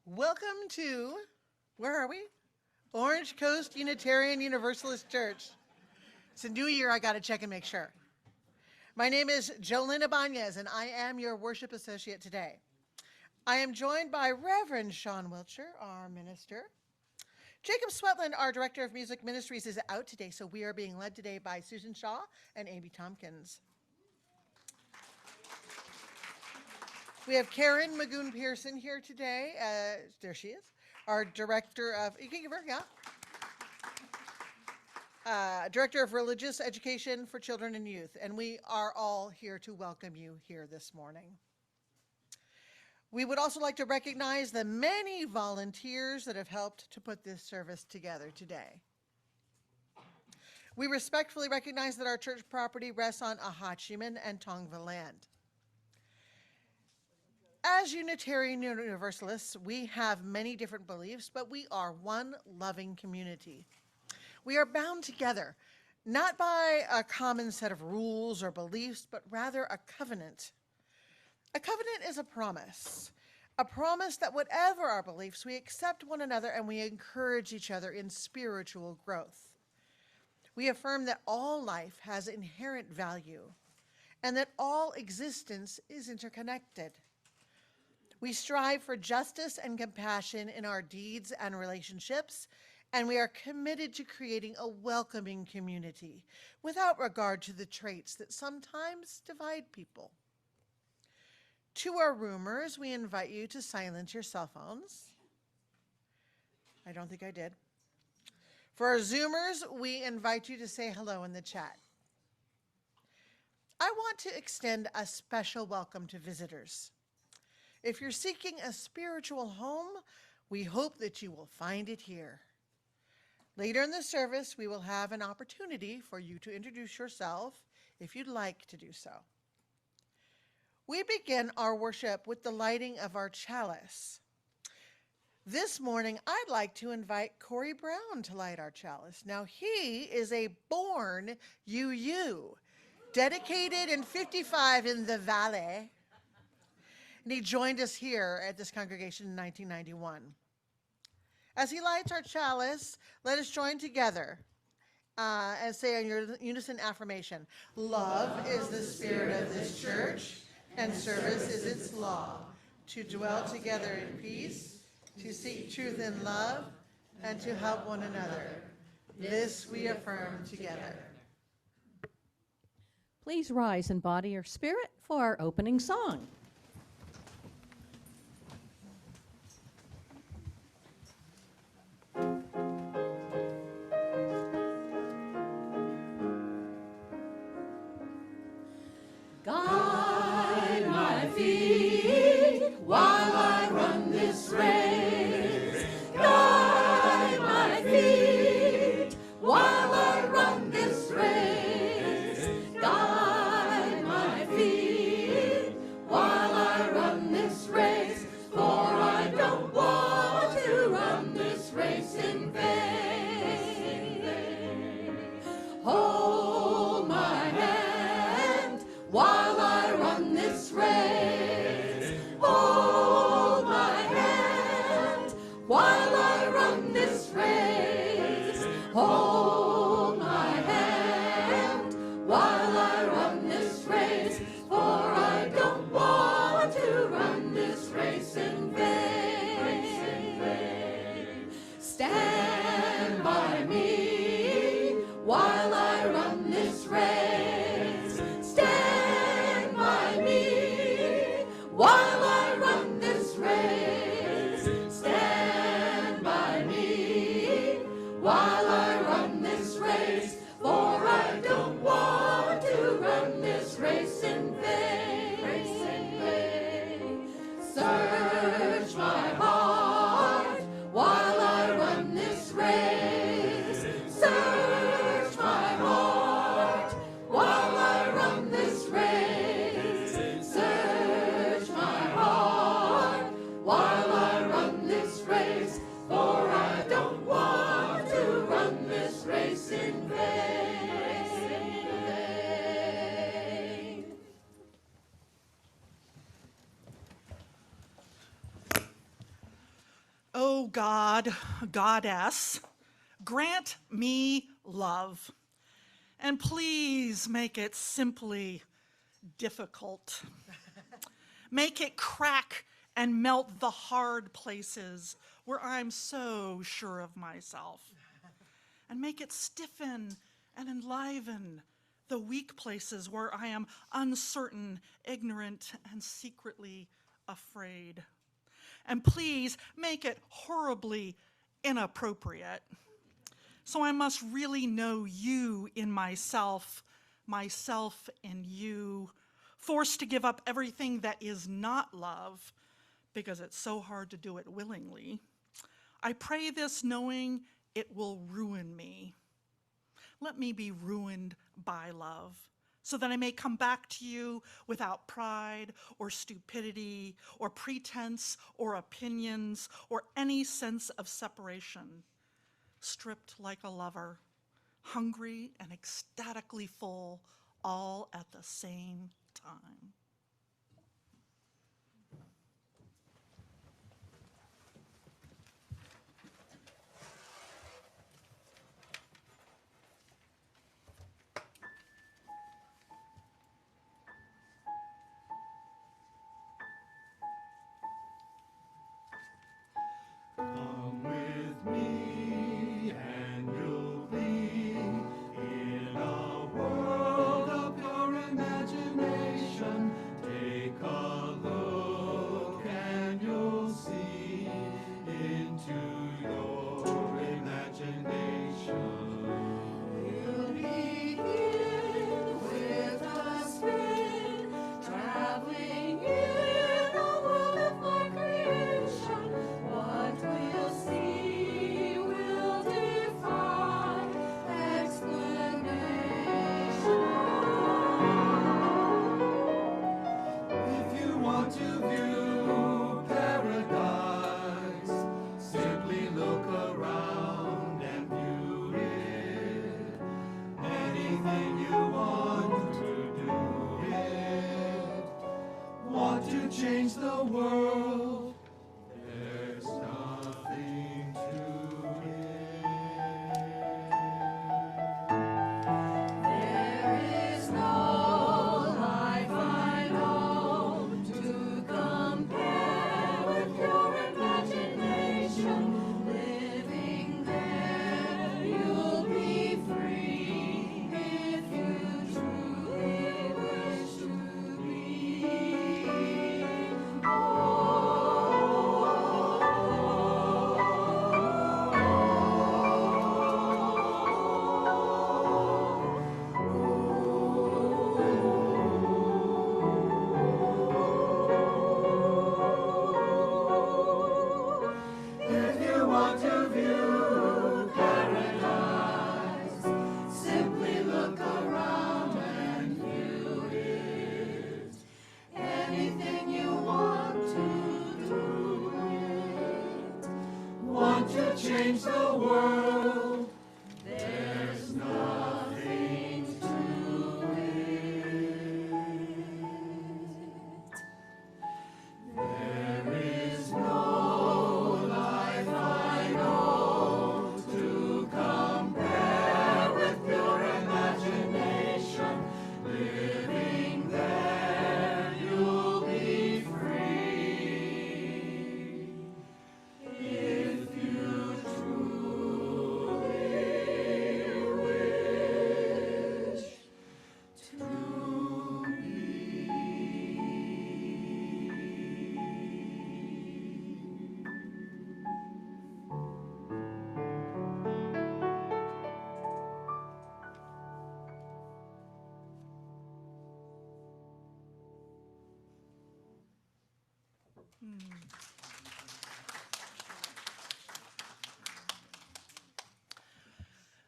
Welcome to, where are we? Orange Coast Unitarian Universalist Church. It's a new year, I gotta check and make sure. My name is Jolene Ibanez, and I am your worship associate today. I am joined by Reverend Sian Wiltshire, our minister. Jacob Swetland, our director of music ministries, is out today, so we are being led today by Susan Shaw and Amy Tompkins. We have Karen Magoon Pearson here today. There she is, our director of, you can give her, yeah. Director of Religious Education for Children and Youth, and we are all here to welcome you here this morning. We would also like to recognize the many volunteers that have helped to put this service together today. We respectfully recognize that our church property rests on Ahachiman and Tongva land. As Unitarian Universalists, we have many different beliefs, but we are one loving community. We are bound together, not by a common set of rules or beliefs, but rather a covenant. A covenant is a promise that whatever our beliefs, we accept one another and we encourage each other in spiritual growth. We affirm that all life has inherent value and that all existence is interconnected. We strive for justice and compassion in our deeds and relationships, and we are committed to creating a welcoming community without regard to the traits that sometimes divide people. To our roomers, we invite you to silence your cell phones. I don't think I did. For our Zoomers, we invite you to say hello in the chat. I want to extend a special welcome to visitors. If you're seeking a spiritual home, we hope that you will find it here. Later in the service, we will have an opportunity for you to introduce yourself if you'd like to do so. We begin our worship with the lighting of our chalice. This morning, I'd like to invite Corey Brown to light our chalice. Now, he is a born UU, dedicated in 55 in the Valley. And he joined us here at this congregation in 1991. As he lights our chalice, let us join together and say in your unison affirmation, love is the spirit of this church, and service is its law, to dwell together in peace, to seek truth in love, and to help one another. This we affirm together. Please rise in body or spirit for our opening song. Guide my feet while I run this race. Guide my feet while I run this race. Guide my feet while O God, Goddess, grant me love, and please make it simply difficult. Make it crack and melt the hard places where I'm so sure of myself. And make it stiffen and enliven the weak places where I am uncertain, ignorant, and secretly afraid. And please make it horribly inappropriate. So I must really know you in myself, myself in you, forced to give up everything that is not love, because it's so hard to do it willingly. I pray this knowing it will ruin me. Let me be ruined by love, so that I may come back to you without pride or stupidity or pretense or opinions or any sense of separation, stripped like a lover, hungry and ecstatically full, all at the same time. Come with me and you'll be in a world of your imagination. Take a look and you'll see into your imagination. We'll be here with a spin, traveling in a world of my creation. What we'll see will defy explanation. If you want to view paradise, simply look around and view it. Anything you want to do it. Want to change the world? There's nothing to it. There is no life I know to compare with your imagination. Living there, you'll be free if you truly wish to be. If you want to view paradise, simply look around and view it. Anything you want to do it. Want to change the world? There's nothing to it. There is no life I know to compare with your imagination. Living there, you'll be free if you truly wish to be.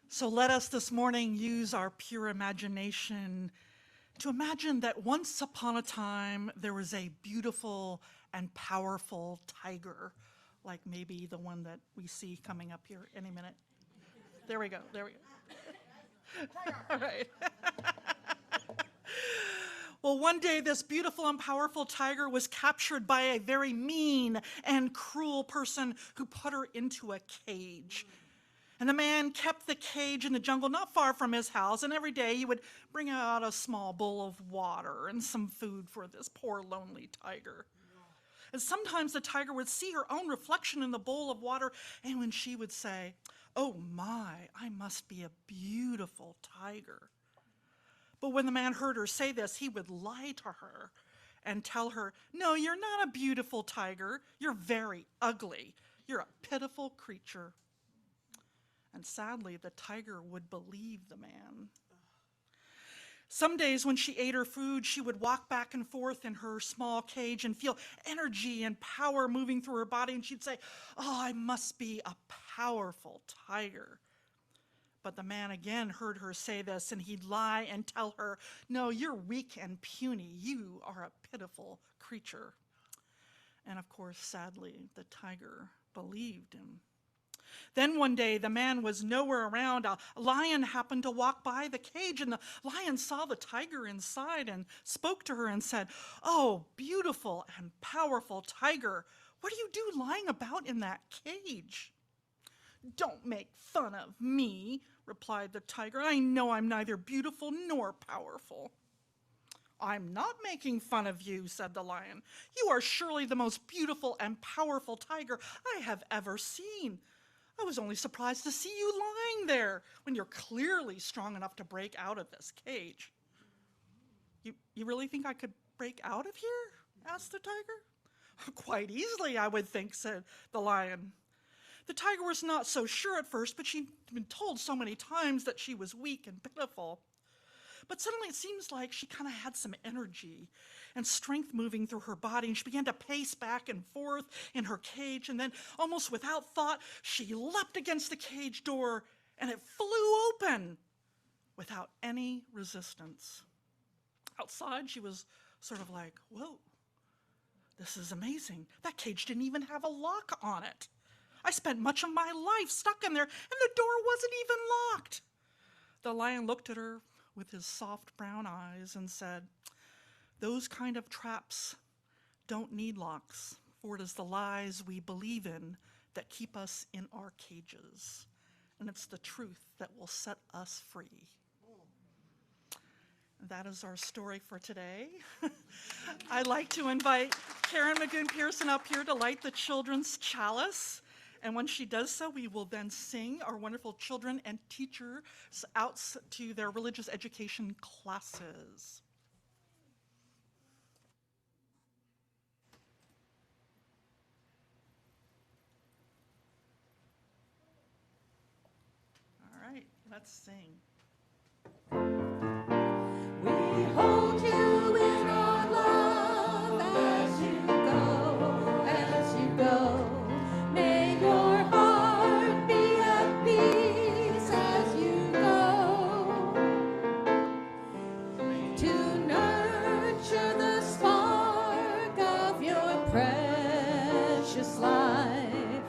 So let us this morning use our pure imagination to imagine that once upon a time there was a beautiful and powerful tiger, like maybe the one that we see coming up here any minute. There we go, there we go. All right. Well, one day this beautiful and powerful tiger was captured by a very mean and cruel person who put her into a cage. And the man kept the cage in the jungle not far from his house, and every day he would bring out a small bowl of water and some food for this poor lonely tiger. And sometimes the tiger would see her own reflection in the bowl of water, and when she would say, "Oh my, I must be a beautiful tiger." But when the man heard her say this, he would lie to her and tell her, "No, you're not a beautiful tiger. You're very ugly. You're a pitiful creature." And sadly, the tiger would believe the man. Some days when she ate her food, she would walk back and forth in her small cage and feel energy and power moving through her body, and she'd say, "Oh, I must be a powerful tiger." But the man again heard her say this, and he'd lie and tell her, "No, you're weak and puny. You are a pitiful creature." And of course, sadly, the tiger believed him. Then one day, the man was nowhere around. A lion happened to walk by the cage, and the lion saw the tiger inside and spoke to her and said, "Oh, beautiful and powerful tiger, what do you do lying about in that cage?" "Don't make fun of me," replied the tiger. "I know I'm neither beautiful nor powerful." "I'm not making fun of you," said the lion. "You are surely the most beautiful and powerful tiger I have ever seen. I was only surprised to see you lying there when you're clearly strong enough to break out of this cage." You really think I could break out of here?" asked the tiger. "Quite easily, I would think," said the lion. The tiger was not so sure at first, but she'd been told so many times that she was weak and pitiful. But suddenly it seems like she kind of had some energy and strength moving through her body, and she began to pace back and forth in her cage, and then almost without thought, she leapt against the cage door, and it flew open without any resistance. Outside, she was sort of like, "Whoa, this is amazing. That cage didn't even have a lock on it. I spent much of my life stuck in there, and the door wasn't even locked." The lion looked at her with his soft brown eyes and said, "Those kind of traps don't need locks, for it is the lies we believe in that keep us in our cages, and it's the truth that will set us free." That is our story for today. I'd like to invite Karen Magoon-Pearson up here to light the children's chalice. And when she does so, we will then sing our wonderful children and teachers out to their religious education classes. All right, let's sing. We hold you in our love as you go, as you go. May your heart be at peace as you go. To nurture the spark of your precious life,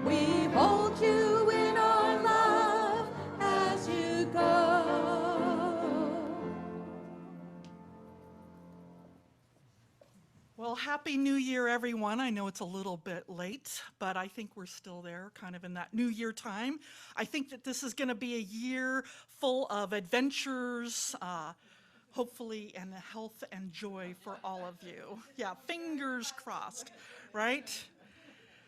we hold you in our love as you go. Well, Happy New Year, everyone. I know it's a little bit late, but I think we're still there, kind of in that New Year time. I think that this is going to be a year full of adventures, hopefully, and health and joy for all of you. Yeah, fingers crossed, right?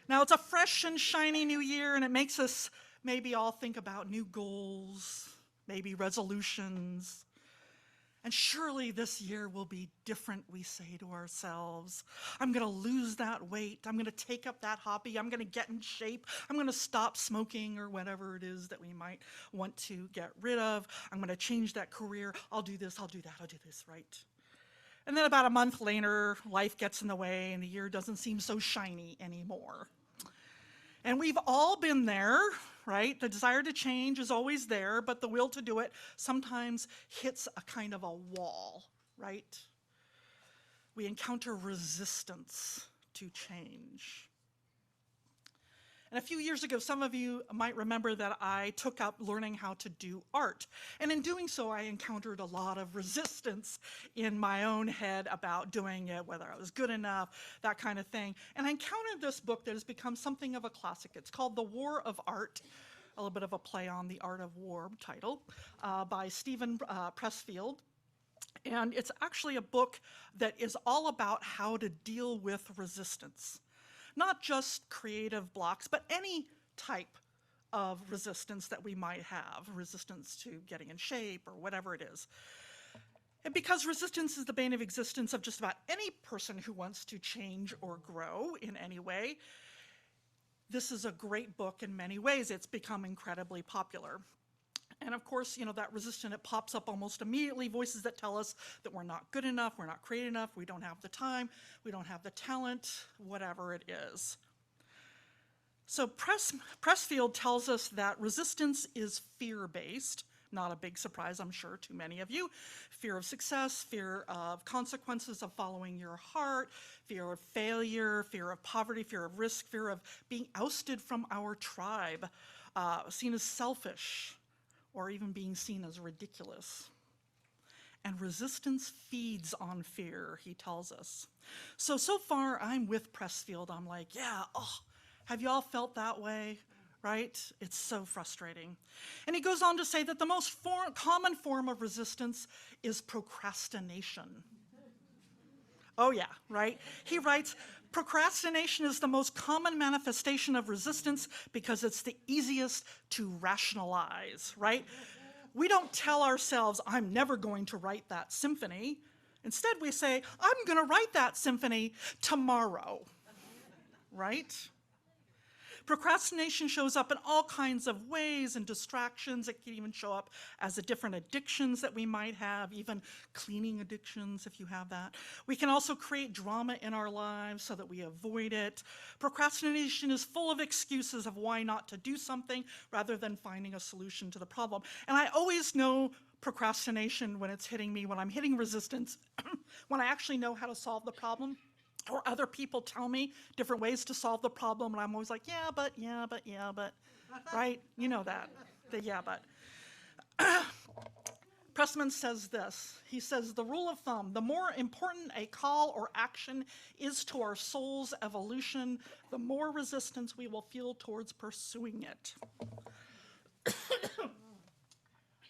Now, it's a fresh and shiny new year, and it makes us maybe all think about new goals, maybe resolutions. And surely this year will be different, we say to ourselves. I'm going to lose that weight. I'm going to take up that hobby. I'm going to get in shape. I'm going to stop smoking or whatever it is that we might want to get rid of. I'm going to change that career. I'll do this, I'll do that, I'll do this, right? And then about a month later, life gets in the way and the year doesn't seem so shiny anymore. And we've all been there, right? The desire to change is always there, but the will to do it sometimes hits a kind of a wall, right? We encounter resistance to change. And a few years ago, some of you might remember that I took up learning how to do art. And in doing so, I encountered a lot of resistance in my own head about doing it, whether I was good enough, that kind of thing. And I encountered this book that has become something of a classic. It's called The War of Art, a little bit of a play on The Art of War title, by Stephen Pressfield. And it's actually a book that is all about how to deal with resistance. Not just creative blocks, but any type of resistance that we might have, resistance to getting in shape or whatever it is. And because resistance is the bane of existence of just about any person who wants to change or grow in any way, this is a great book in many ways. It's become incredibly popular. And of course, that resistance, it pops up almost immediately, voices that tell us that we're not good enough, we're not creative enough, we don't have the time, we don't have the talent, whatever it is. So Pressfield tells us that resistance is fear-based, not a big surprise, I'm sure, to many of you. Fear of success, fear of consequences of following your heart, fear of failure, fear of poverty, fear of risk, fear of being ousted from our tribe, seen as selfish, or even being seen as ridiculous. And resistance feeds on fear, he tells us. So far, I'm with Pressfield. I'm like, yeah, have you all felt that way? Right? It's so frustrating. And he goes on to say that the most common form of resistance is procrastination. Oh yeah, right? He writes, procrastination is the most common manifestation of resistance because it's the easiest to rationalize, right? We don't tell ourselves, I'm never going to write that symphony. Instead, we say, I'm going to write that symphony tomorrow, right? Procrastination shows up in all kinds of ways and distractions. It can even show up as the different addictions that we might have, even cleaning addictions if you have that. We can also create drama in our lives so that we avoid it. Procrastination is full of excuses of why not to do something rather than finding a solution to the problem. And I always know procrastination when it's hitting me, when I'm hitting resistance, when I actually know how to solve the problem. Or other people tell me different ways to solve the problem, and I'm always like, yeah, but, right? You know that, the yeah, but. Pressman says this. He says, the rule of thumb, the more important a call or action is to our soul's evolution, the more resistance we will feel towards pursuing it.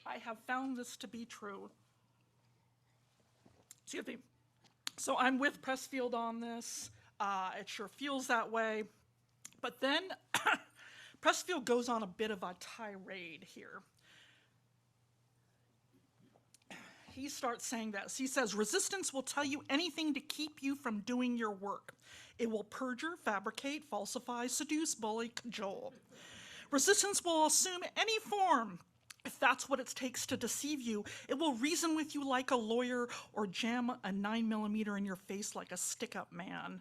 I have found this to be true. Excuse me. So I'm with Pressfield on this. It sure feels that way. But then Pressfield goes on a bit of a tirade here. He starts saying this. He says, resistance will tell you anything to keep you from doing your work. It will perjure, fabricate, falsify, seduce, bully, cajole. Resistance will assume any form. If that's what it takes to deceive you, it will reason with you like a lawyer or jam a 9mm in your face like a stick-up man.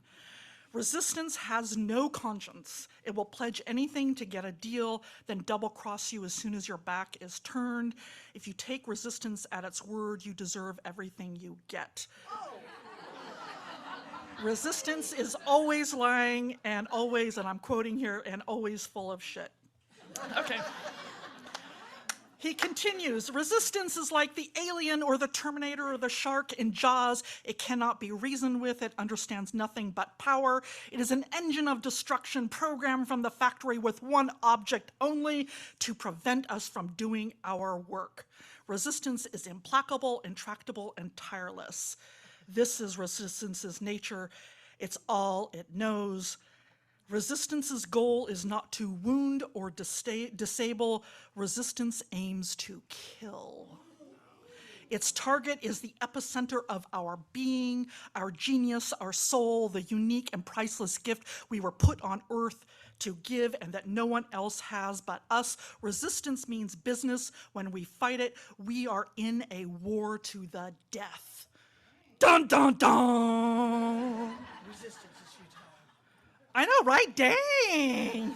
Resistance has no conscience. It will pledge anything to get a deal, then double-cross you as soon as your back is turned. If you take resistance at its word, you deserve everything you get. Resistance is always lying and always, and I'm quoting here, and always full of shit. Okay. He continues, resistance is like the alien or the Terminator or the shark in Jaws. It cannot be reasoned with. It understands nothing but power. It is an engine of destruction programmed from the factory with one object only, to prevent us from doing our work. Resistance is implacable, intractable, and tireless. This is resistance's nature. It's all it knows. Resistance's goal is not to wound or disable. Resistance aims to kill. Its target is the epicenter of our being, our genius, our soul, the unique and priceless gift we were put on earth to give and that no one else has but us. Resistance means business. When we fight it, we are in a war to the death. Dun, dun, dun! Resistance is futile. I know, right? Dang.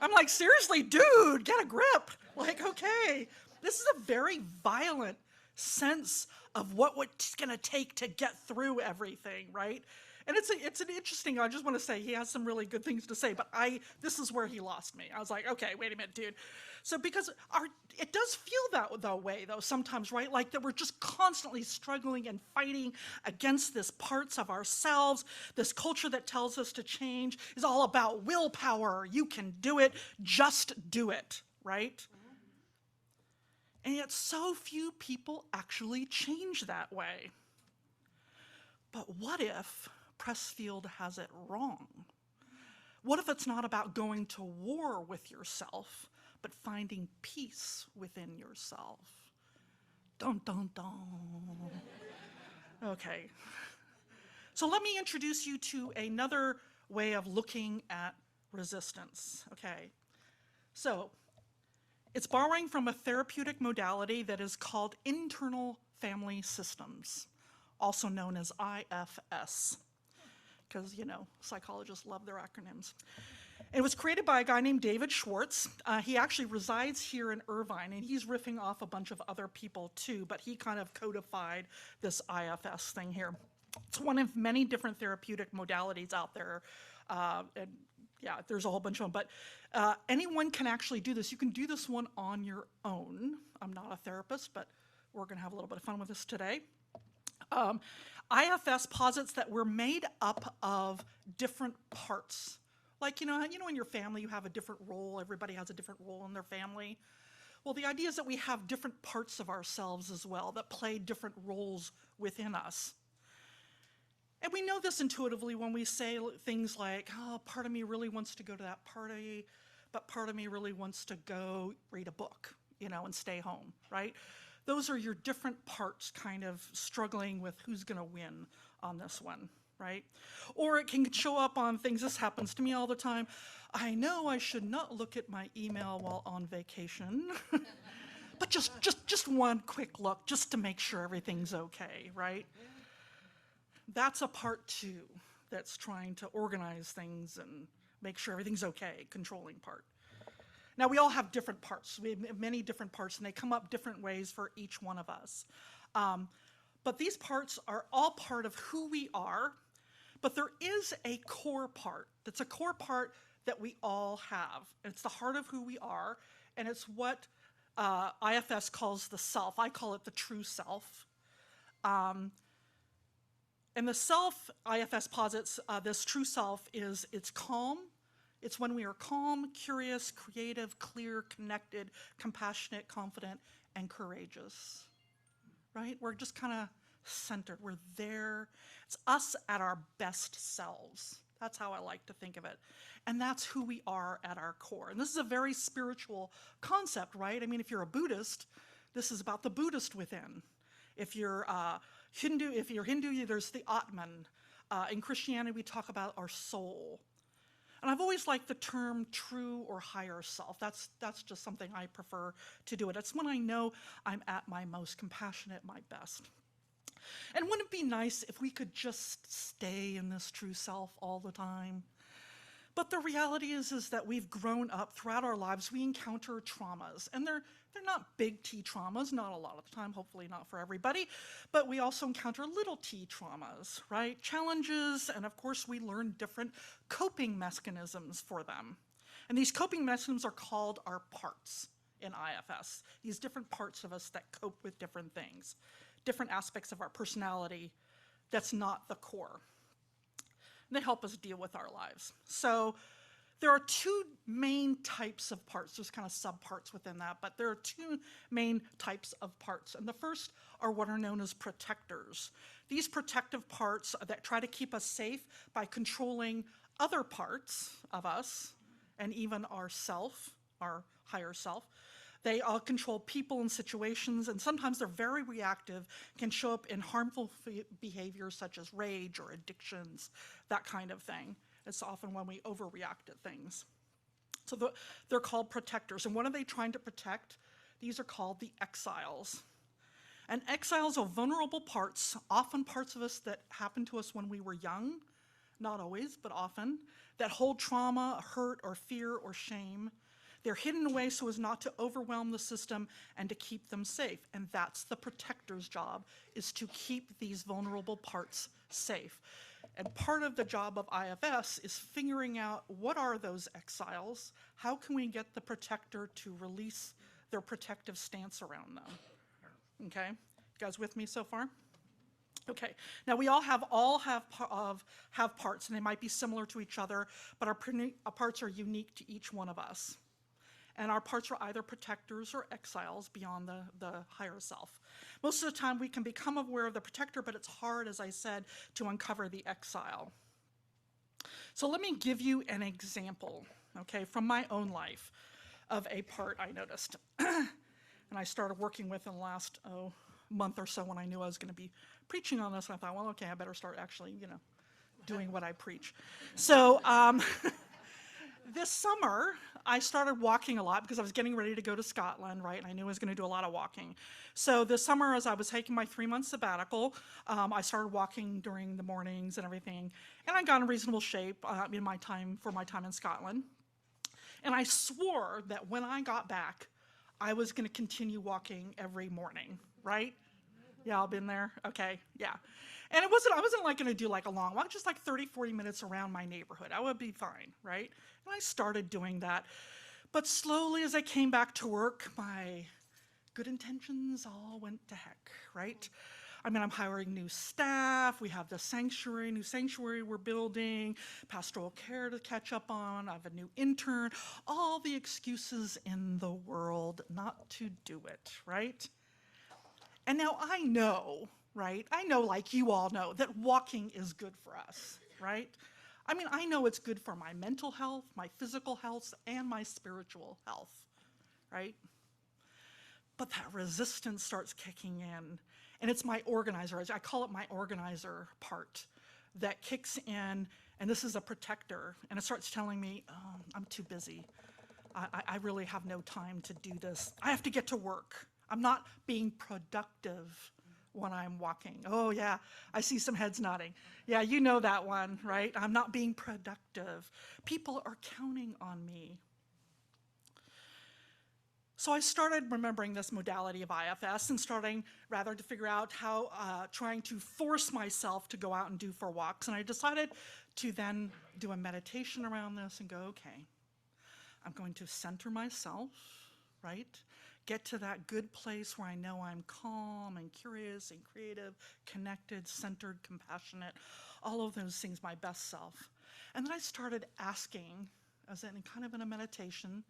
I'm like, seriously, dude, get a grip. Like, okay. This is a very violent sense of what it's going to take to get through everything, right? And it's an interesting, I just want to say, he has some really good things to say, but this is where he lost me. I was like, okay, wait a minute, dude. So because it does feel that way, though, sometimes, right? Like that we're just constantly struggling and fighting against this parts of ourselves. This culture that tells us to change is all about willpower. You can do it, just do it, right? And yet so few people actually change that way. But what if Pressfield has it wrong? What if it's not about going to war with yourself, but finding peace within yourself? Dun, dun, dun. Okay. So let me introduce you to another way of looking at resistance. Okay. So it's borrowing from a therapeutic modality that is called internal family systems, also known as IFS, because, psychologists love their acronyms. It was created by a guy named David Schwartz. He actually resides here in Irvine, and he's riffing off a bunch of other people too, but he kind of codified this IFS thing here. It's one of many different therapeutic modalities out there. And yeah, there's a whole bunch of them, but anyone can actually do this. You can do this one on your own. I'm not a therapist, but we're gonna have a little bit of fun with this today. IFS posits that we're made up of different parts. Like, in your family you have a different role, everybody has a different role in their family. Well, the idea is that we have different parts of ourselves as well that play different roles within us. And we know this intuitively when we say things like, oh, part of me really wants to go to that party, but part of me really wants to go read a book, and stay home, right? Those are your different parts kind of struggling with who's gonna win on this one, right? Or it can show up on things, this happens to me all the time. I know I should not look at my email while on vacation, but just one quick look just to make sure everything's okay, right? That's a part two that's trying to organize things and make sure everything's okay, controlling part. Now, we all have different parts. We have many different parts, and they come up different ways for each one of us. But these parts are all part of who we are, but there is a core part. That's a core part that we all have. It's the heart of who we are, and it's what IFS calls the self. I call it the true self. And the self, IFS posits, this true self it's calm. It's when we are calm, curious, creative, clear, connected, compassionate, confident, and courageous, right? We're just kind of centered. We're there. It's us at our best selves. That's how I like to think of it. And that's who we are at our core. And this is a very spiritual concept, right? I mean, if you're a Buddhist, this is about the Buddhist within. If you're Hindu, there's the Atman. In Christianity, we talk about our soul. And I've always liked the term true or higher self. That's just something I prefer to do it. It's when I know I'm at my most compassionate, my best. And wouldn't it be nice if we could just stay in this true self all the time? But the reality is that we've grown up throughout our lives. We encounter traumas, and they're not big T traumas, not a lot of the time, hopefully not for everybody, but we also encounter little t traumas, right? Challenges, and of course we learn different coping mechanisms for them. And these coping mechanisms are called our parts in IFS, these different parts of us that cope with different things, different aspects of our personality that's not the core. And they help us deal with our lives. So there are two main types of parts. There's kind of subparts within that, but there are two main types of parts. And the first are what are known as protectors. These protective parts that try to keep us safe by controlling other parts of us and even our self, our higher self. They all control people and situations, and sometimes they're very reactive, can show up in harmful behaviors such as rage or addictions, that kind of thing. It's often when we overreact at things. So they're called protectors. And what are they trying to protect? These are called the exiles. And exiles are vulnerable parts, often parts of us that happened to us when we were young, not always, but often, that hold trauma, hurt, or fear, or shame. They're hidden away so as not to overwhelm the system and to keep them safe. And that's the protector's job, is to keep these vulnerable parts safe. And part of the job of IFS is figuring out what are those exiles, how can we get the protector to release their protective stance around them. Okay, you guys with me so far? Okay, now we all have parts, and they might be similar to each other, but our parts are unique to each one of us. And our parts are either protectors or exiles beyond the higher self. Most of the time we can become aware of the protector, but it's hard, as I said, to uncover the exile. So let me give you an example, okay, from my own life of a part I noticed. And I started working with in the last month or so when I knew I was going to be preaching on this. And I thought, well, okay, I better start actually, doing what I preach. So this summer, I started walking a lot because I was getting ready to go to Scotland, right? And I knew I was going to do a lot of walking. So this summer, as I was taking my 3-month sabbatical, I started walking during the mornings and everything. And I got in reasonable shape for my time in Scotland. And I swore that when I got back, I was going to continue walking every morning, right? Yeah, I've been there. Okay, yeah. And I wasn't like going to do like a long walk, just like 30, 40 minutes around my neighborhood. I would be fine, right? And I started doing that. But slowly as I came back to work, my good intentions all went to heck, right? I mean, I'm hiring new staff. We have the new sanctuary we're building, pastoral care to catch up on. I have a new intern. All the excuses in the world not to do it, right? And now I know, right? I know, like you all know, that walking is good for us, right? I mean, I know it's good for my mental health, my physical health, and my spiritual health, right? But that resistance starts kicking in, and it's my organizer. I call it my organizer part that kicks in, and this is a protector, and it starts telling me, oh, I'm too busy. I really have no time to do this. I have to get to work. I'm not being productive when I'm walking. Oh yeah, I see some heads nodding. Yeah, you know that one, right? I'm not being productive. People are counting on me. So I started remembering this modality of IFS and starting rather to figure out how, trying to force myself to go out and do 4 walks. And I decided to then do a meditation around this and go, okay, I'm going to center myself, right? Get to that good place where I know I'm calm and curious and creative, connected, centered, compassionate, all of those things, my best self. And then I started asking, as in kind of in a meditation,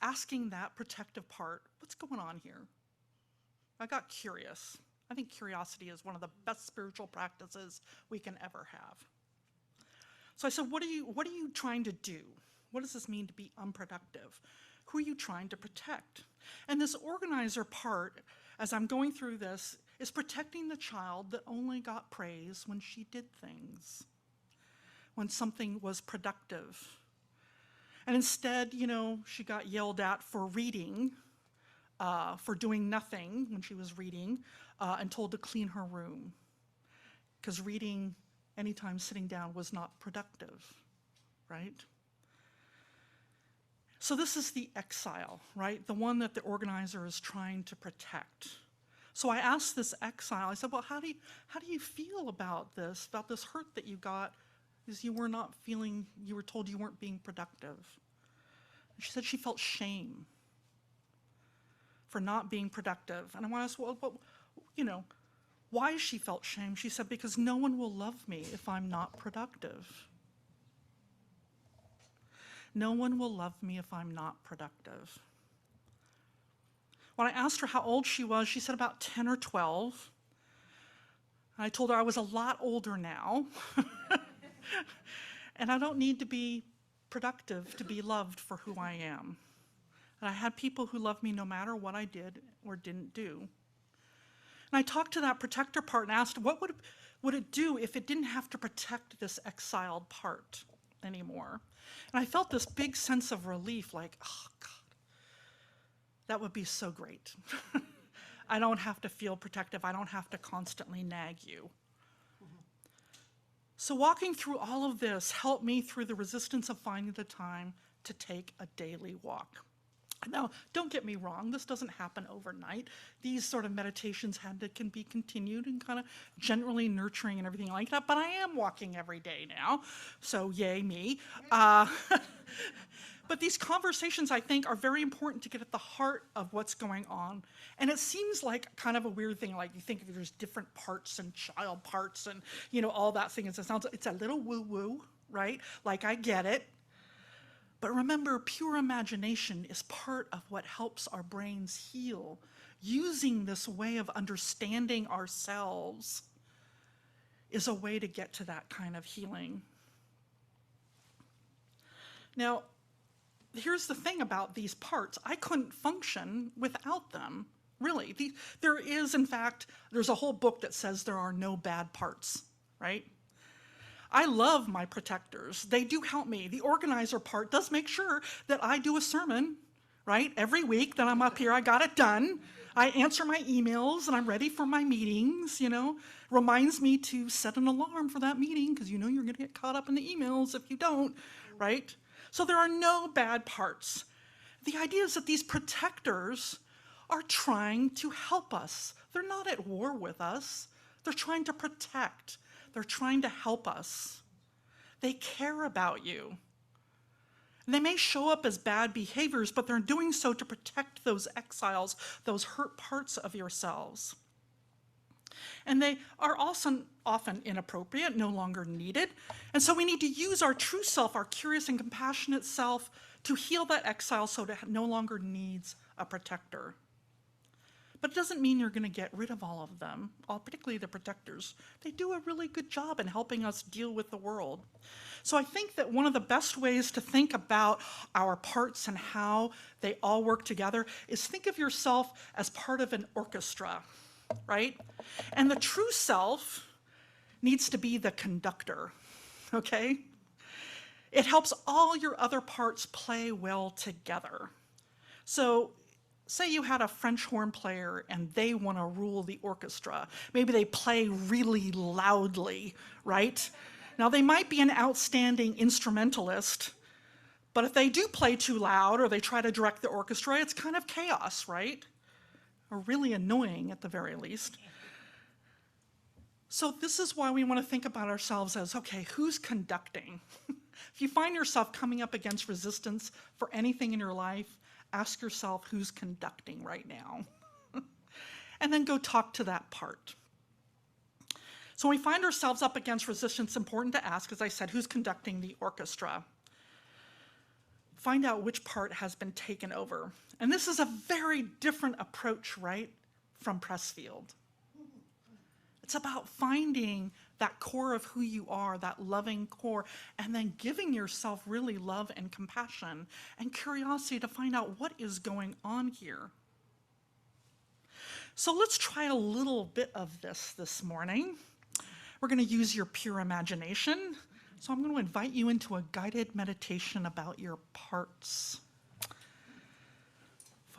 asking that protective part, what's going on here? I got curious. I think curiosity is one of the best spiritual practices we can ever have. So I said, what are you trying to do? What does this mean to be unproductive? Who are you trying to protect? And this organizer part, as I'm going through this, is protecting the child that only got praise when she did things, when something was productive. And instead, she got yelled at for reading, for doing nothing when she was reading, and told to clean her room. Because reading anytime sitting down was not productive, right? So this is the exile, right? The one that the organizer is trying to protect. So I asked this exile, I said, well, how do you feel about this hurt that you got because you were told you weren't being productive? And she said she felt shame for not being productive. And I want to ask, well, why she felt shame? She said, because no one will love me if I'm not productive. No one will love me if I'm not productive. When I asked her how old she was, she said about 10 or 12. I told her I was a lot older now. And I don't need to be productive to be loved for who I am. And I had people who loved me no matter what I did or didn't do. And I talked to that protector part and asked, what would it do if it didn't have to protect this exiled part anymore? And I felt this big sense of relief, like, oh God, that would be so great. I don't have to feel protective. I don't have to constantly nag you. So walking through all of this helped me through the resistance of finding the time to take a daily walk. Now, don't get me wrong, this doesn't happen overnight. These sort of meditations can be continued and kind of generally nurturing and everything like that, but I am walking every day now, so yay me. But these conversations, I think, are very important to get at the heart of what's going on. And it seems like kind of a weird thing, like you think if there's different parts and child parts and, all that thing. It's a little woo-woo, right? Like, I get it. But remember, pure imagination is part of what helps our brains heal. Using this way of understanding ourselves is a way to get to that kind of healing. Now, here's the thing about these parts. I couldn't function without them, really. There is, in fact, there's a whole book that says there are no bad parts, right? I love my protectors. They do help me. The organizer part does make sure that I do a sermon, right? Every week that I'm up here, I got it done. I answer my emails and I'm ready for my meetings, Reminds me to set an alarm for that meeting because you're going to get caught up in the emails if you don't, right? So there are no bad parts. The idea is that these protectors are trying to help us. They're not at war with us. They're trying to protect. They're trying to help us. They care about you. They may show up as bad behaviors, but they're doing so to protect those exiles, those hurt parts of yourselves. And they are also often inappropriate, no longer needed. And so we need to use our true self, our curious and compassionate self, to heal that exile so that it no longer needs a protector. But it doesn't mean you're going to get rid of all of them, particularly the protectors. They do a really good job in helping us deal with the world. So I think that one of the best ways to think about our parts and how they all work together is think of yourself as part of an orchestra, right? And the true self needs to be the conductor, okay? It helps all your other parts play well together. So say you had a French horn player and they want to rule the orchestra. Maybe they play really loudly, right? Now, they might be an outstanding instrumentalist, but if they do play too loud or they try to direct the orchestra, it's kind of chaos, right? Or really annoying at the very least. So this is why we want to think about ourselves as, okay, who's conducting? If you find yourself coming up against resistance for anything in your life, ask yourself who's conducting right now. And then go talk to that part. So when we find ourselves up against resistance, it's important to ask, as I said, who's conducting the orchestra? Find out which part has been taken over. And this is a very different approach, right, from Pressfield. It's about finding that core of who you are, that loving core, and then giving yourself really love and compassion and curiosity to find out what is going on here. So let's try a little bit of this morning. We're going to use your pure imagination. So I'm going to invite you into a guided meditation about your parts.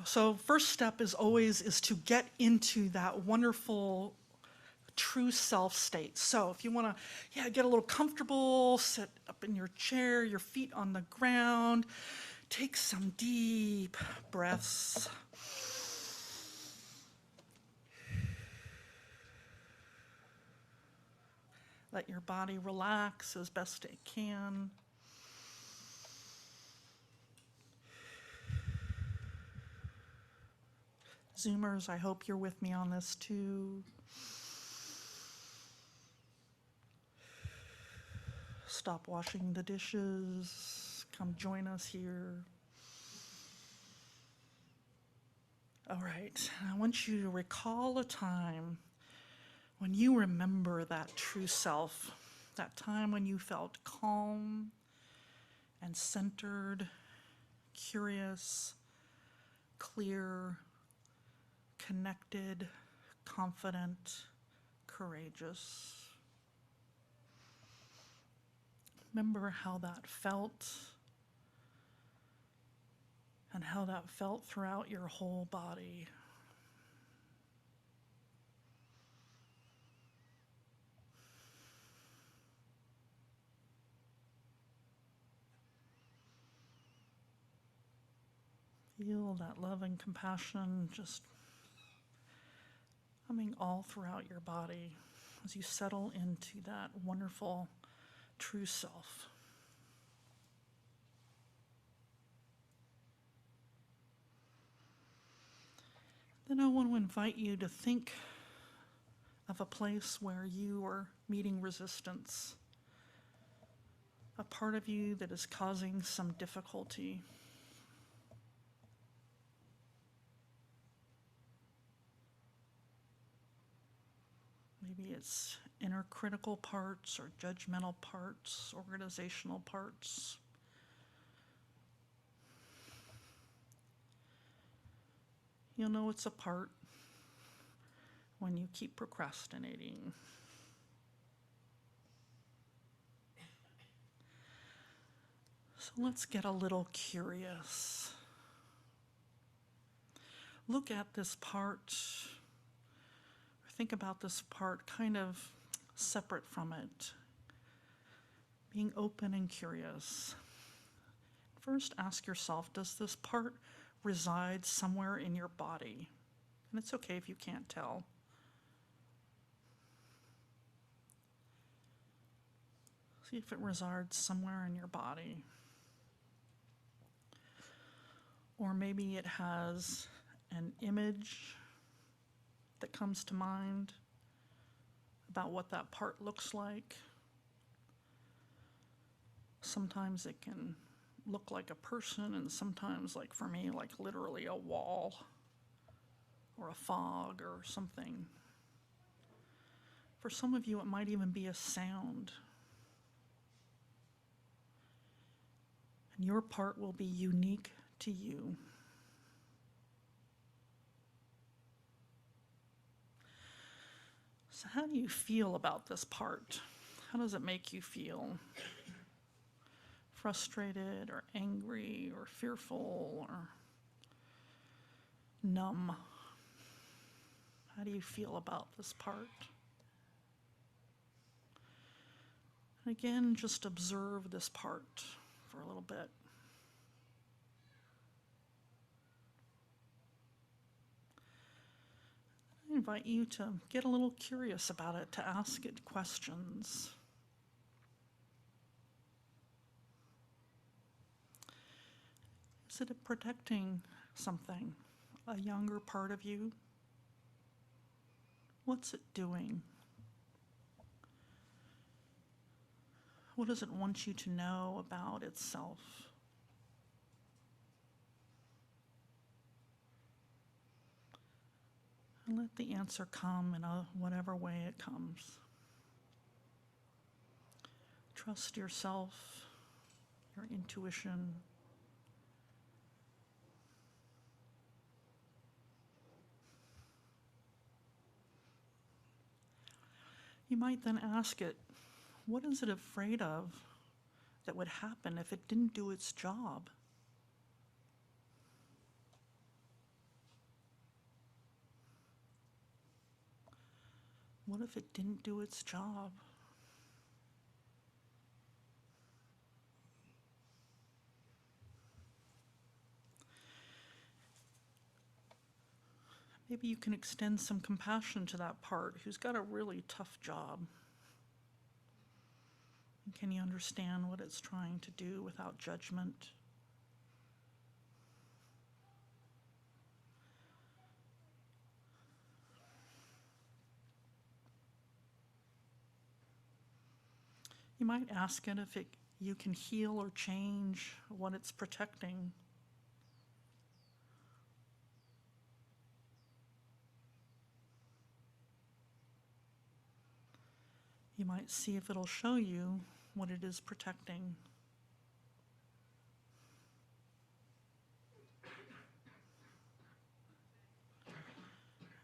So first step is to get into that wonderful true self state. So if you want to get a little comfortable, sit up in your chair, your feet on the ground, take some deep breaths. Let your body relax as best it can. Zoomers, I hope you're with me on this too. Stop washing the dishes. Come join us here. All right, I want you to recall a time when you remember that true self, that time when you felt calm and centered, curious, clear, connected, confident, courageous. Remember how that felt and how that felt throughout your whole body. Feel that love and compassion just coming all throughout your body as you settle into that wonderful true self. Then I want to invite you to think of a place where you are meeting resistance, a part of you that is causing some difficulty. Maybe it's inner critical parts or judgmental parts, organizational parts. You'll know it's a part when you keep procrastinating. So let's get a little curious. Look at this part, or think about this part kind of separate from it, being open and curious. First, ask yourself, does this part reside somewhere in your body? And it's okay if you can't tell. See if it resides somewhere in your body. Or maybe it has an image that comes to mind about what that part looks like. Sometimes it can look like a person, and sometimes, like for me, like literally a wall or a fog or something. For some of you, it might even be a sound. And your part will be unique to you. So how do you feel about this part? How does it make you feel? Frustrated or angry or fearful or numb? How do you feel about this part? And again, just observe this part for a little bit. I invite you to get a little curious about it, to ask it questions. Is it protecting something, a younger part of you? What's it doing? What does it want you to know about itself? And let the answer come in whatever way it comes. Trust yourself, your intuition. You might then ask it, what is it afraid of that would happen if it didn't do its job? What if it didn't do its job? Maybe you can extend some compassion to that part who's got a really tough job. And can you understand what it's trying to do without judgment? You might ask it if you can heal or change what it's protecting. You might see if it'll show you what it is protecting.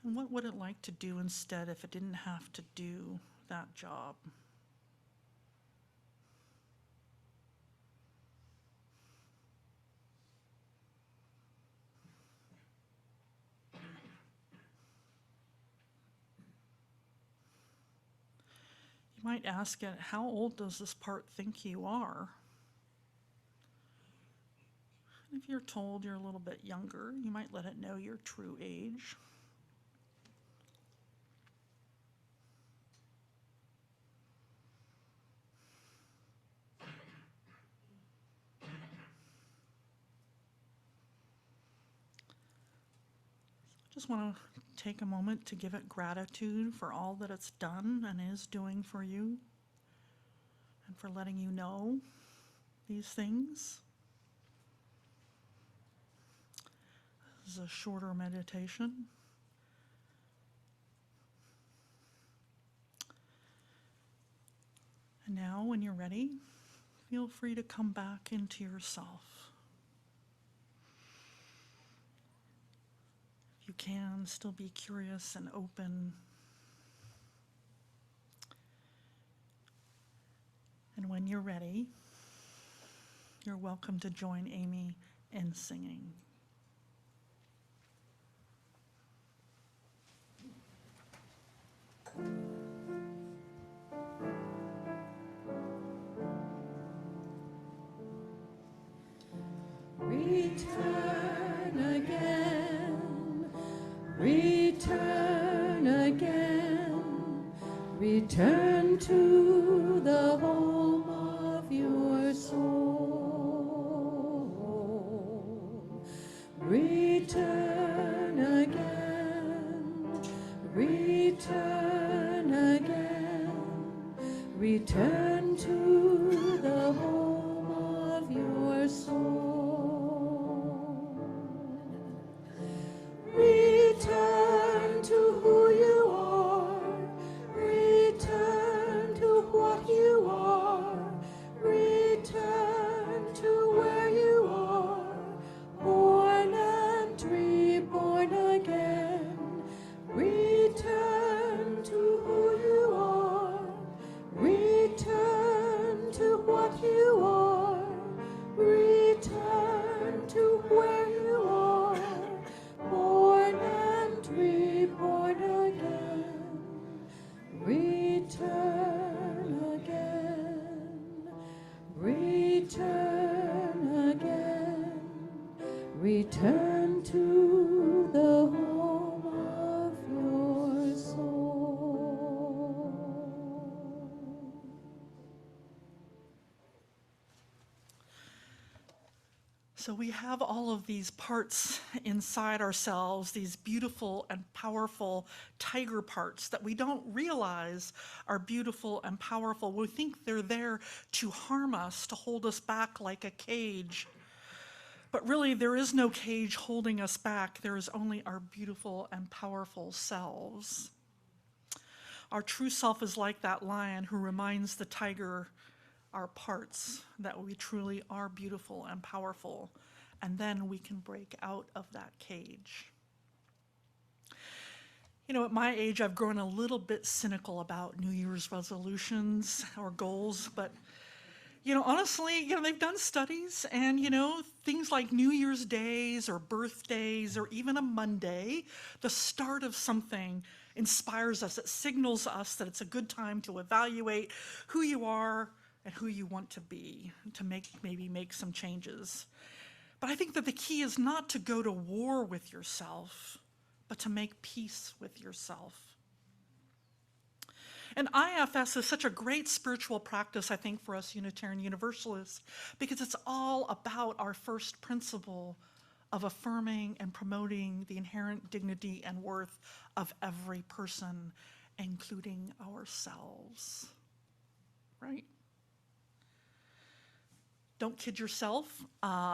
And what would it like to do instead if it didn't have to do that job? You might ask it, how old does this part think you are? And If you're told you're a little bit younger, you might let it know your true age. Just want to take a moment to give it gratitude for all that it's done and is doing for you, and for letting you know these things. This is a shorter meditation. And now, when you're ready, feel free to come back into yourself. If you can, still be curious and open. And when you're ready, you're welcome to join Amy in singing. Return again, return again, return to the home of your soul. Return again, return again, return to the home of your soul. Return to who you are, return to what you are, return to where you are, born and reborn again. Return to who you are, return to what you are, return to where you are, born and reborn again. Return again, return again, return to the home of your soul. So we have all of these parts inside ourselves, these beautiful and powerful tiger parts that we don't realize are beautiful and powerful. We think they're there to harm us, to hold us back like a cage. But really, there is no cage holding us back. There is only our beautiful and powerful selves. Our true self is like that lion who reminds the tiger our parts, that we truly are beautiful and powerful, and then we can break out of that cage. You know, at my age, I've grown a little bit cynical about New Year's resolutions or goals, but honestly, they've done studies, and, things like New Year's days or birthdays or even a Monday, the start of something inspires us. It signals us that it's a good time to evaluate who you are and who you want to be, to maybe make some changes. But I think that the key is not to go to war with yourself, but to make peace with yourself. And IFS is such a great spiritual practice, I think, for us Unitarian Universalists, because it's all about our first principle of affirming and promoting the inherent dignity and worth of every person, including ourselves, right? Don't kid yourself.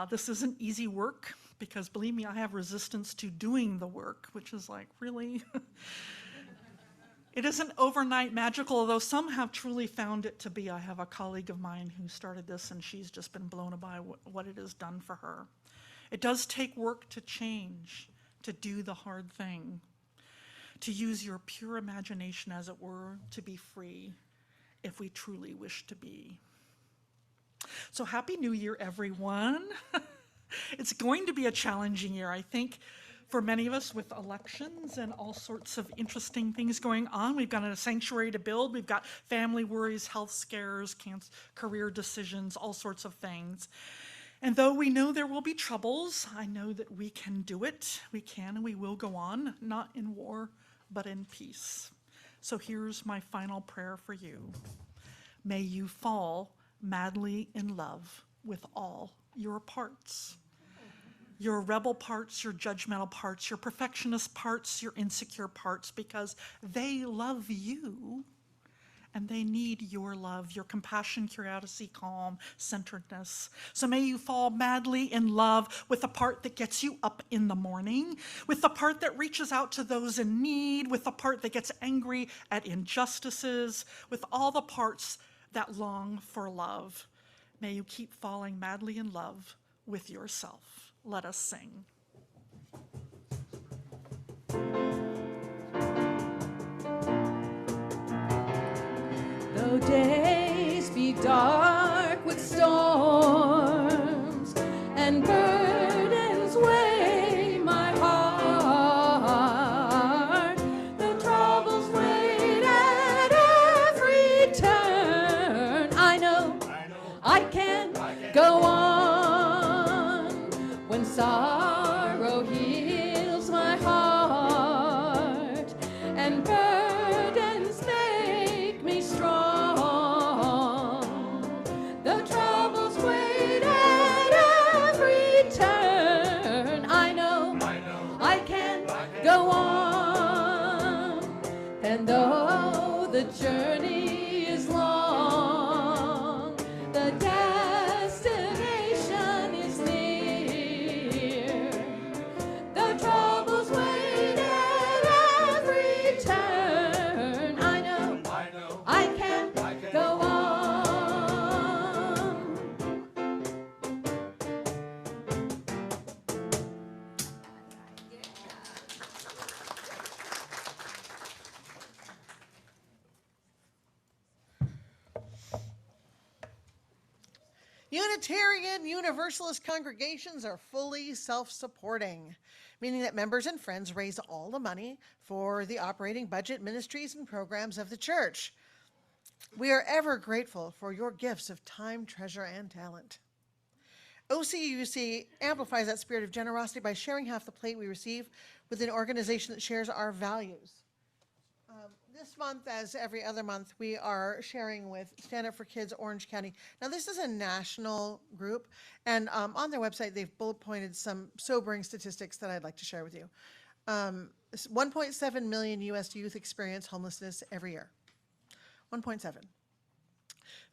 This isn't easy work, because believe me, I have resistance to doing the work, which is like, really? It isn't overnight magical, although some have truly found it to be. I have a colleague of mine who started this, and she's just been blown away what it has done for her. It does take work to change, to do the hard thing, to use your pure imagination, as it were, to be free, if we truly wish to be. So Happy New Year, everyone. It's going to be a challenging year, I think, for many of us, with elections and all sorts of interesting things going on. We've got a sanctuary to build. We've got family worries, health scares, career decisions, all sorts of things. And though we know there will be troubles, I know that we can do it. We can and we will go on, not in war, but in peace. So here's my final prayer for you. May you fall madly in love with all your parts. Your rebel parts, your judgmental parts, your perfectionist parts, your insecure parts, because they love you and they need your love, your compassion, curiosity, calm, centeredness. So may you fall madly in love with the part that gets you up in the morning, with the part that reaches out to those in need, with the part that gets angry at injustices, with all the parts that long for love. May you keep falling madly in love with yourself. Let us sing. Though days be dark with storms and burdens weigh my heart, though troubles wait at every turn, I know I can go on when sorrow heals my heart and burdens make me strong. The troubles wait at every turn. I know I can go on. And though the journey is long, the destination is near. The troubles wait at every turn. I know I can go on. Unitarian Universalist congregations are fully self-supporting, meaning that members and friends raise all the money for the operating budget, ministries, and programs of the church. We are ever grateful for your gifts of time, treasure, and talent. OCUC amplifies that spirit of generosity by sharing half the plate we receive with an organization that shares our values. This month, as every other month, we are sharing with Stand Up for Kids Orange County. Now, this is a national group, and on their website, they've bullet pointed some sobering statistics that I'd like to share with you. 1.7 million U.S. youth experience homelessness every year. 1.7.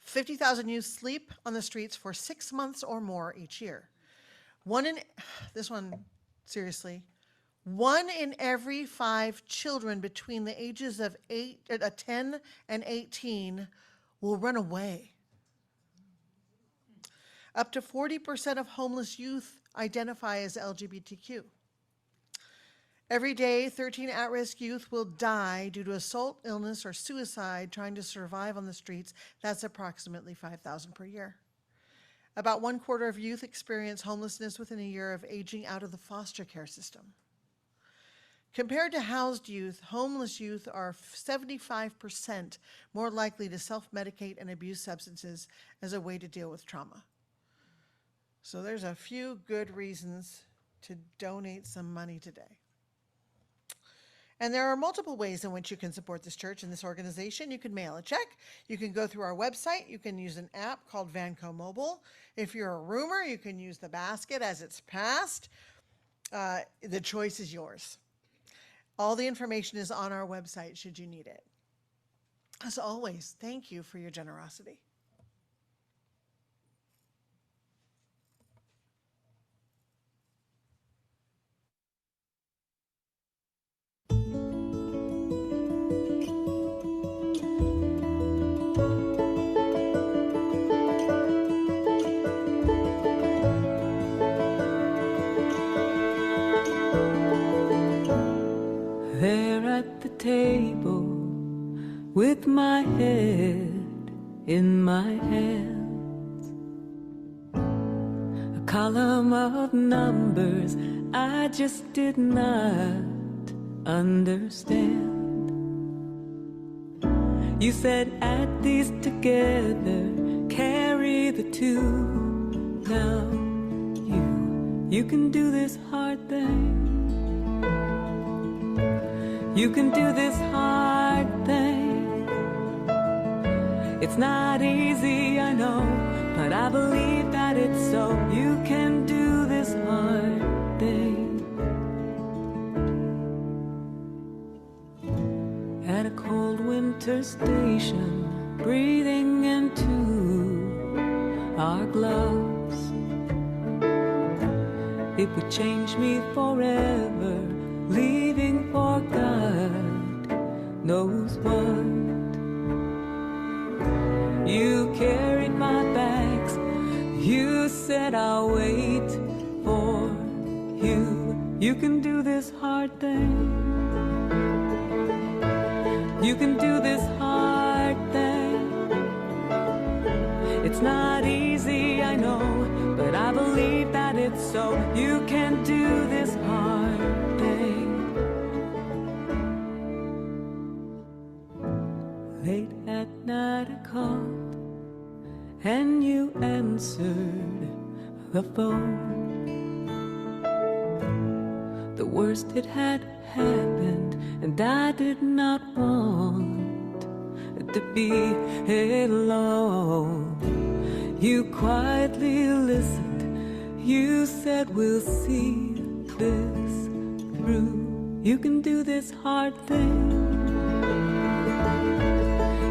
50,000 youth sleep on the streets for 6 months or more each year. This one, seriously, 1 in every 5 children between the ages of 10 and 18 will run away. Up to 40% of homeless youth identify as LGBTQ. Every day, 13 at-risk youth will die due to assault, illness, or suicide trying to survive on the streets. That's approximately 5,000 per year. About 1/4 of youth experience homelessness within a year of aging out of the foster care system. Compared to housed youth, homeless youth are 75% more likely to self-medicate and abuse substances as a way to deal with trauma. So there's a few good reasons to donate some money today. And there are multiple ways in which you can support this church and this organization. You can mail a check. You can go through our website. You can use an app called Vanco Mobile. If you're a roomer, you can use the basket as it's passed. The choice is yours. All the information is on our website should you need it. As always, thank you for your generosity. There at the table with my head in my hands, a column of numbers I just did not understand. You said add these together, carry the two. Now You can do this hard thing. You can do this hard thing. It's not easy, I know, but I believe that it's so. You can do this hard thing. At a cold winter station, breathing into our gloves, it would change me forever, leaving for God knows what. You carried my bags, you said I'll wait for you. You can do this hard thing. You can do this hard thing. It's not easy, I know, but I believe that it's so. You can do this hard thing. Late at night I called, and you answered the phone. The worst it had happened, and I did not want to be alone. You quietly listened, you said we'll see this through. You can do this hard thing.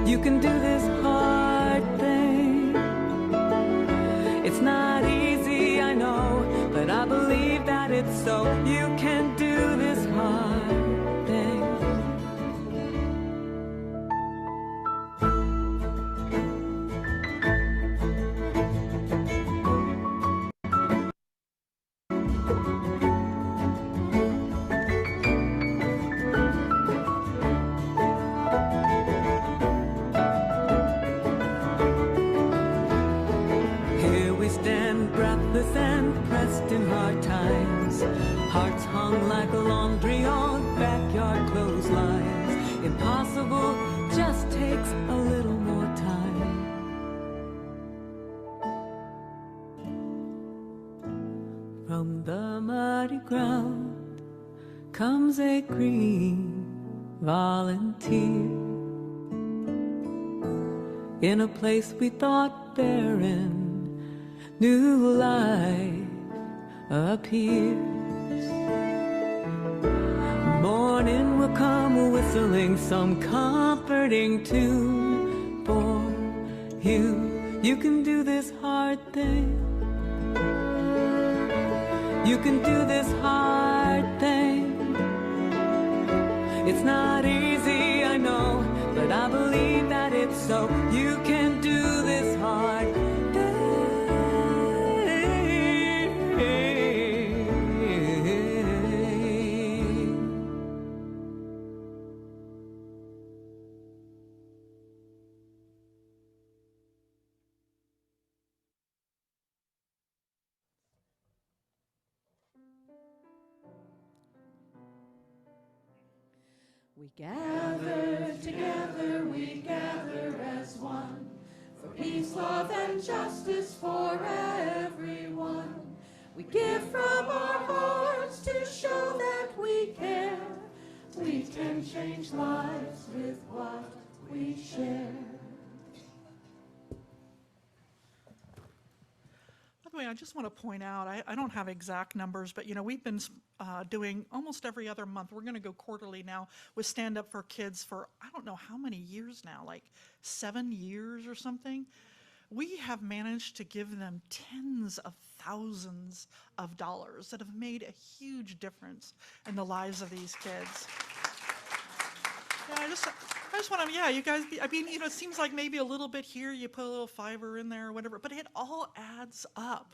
You can do this hard thing. It's not easy, I know, but I believe that it's so. You can do this hard thing. Here we stand, breathless and pressed in hard times. Hearts hung like laundry on backyard clotheslines. Impossible just takes a little more time. From the muddy ground comes a green volunteer. In a place we thought barren, new life appears. Morning will come whistling some comforting tune for you. You can do this hard thing. You can do this hard thing. It's not easy, I know, but I believe that it's so. You can do this hard thing. We gather together, we gather as one, for peace, love, and justice for everyone. We give from our hearts to show that we care. We can change lives with what we share. By the way, I just want to point out, I don't have exact numbers, but we've been doing almost every other month. We're going to go quarterly now with Stand Up for Kids for I don't know how many years now, like 7 years or something. We have managed to give them tens of thousands of dollars that have made a huge difference in the lives of these kids. Yeah, I just want to, you guys, I mean, it seems like maybe a little bit here, you put a little $5 in there or whatever, but it all adds up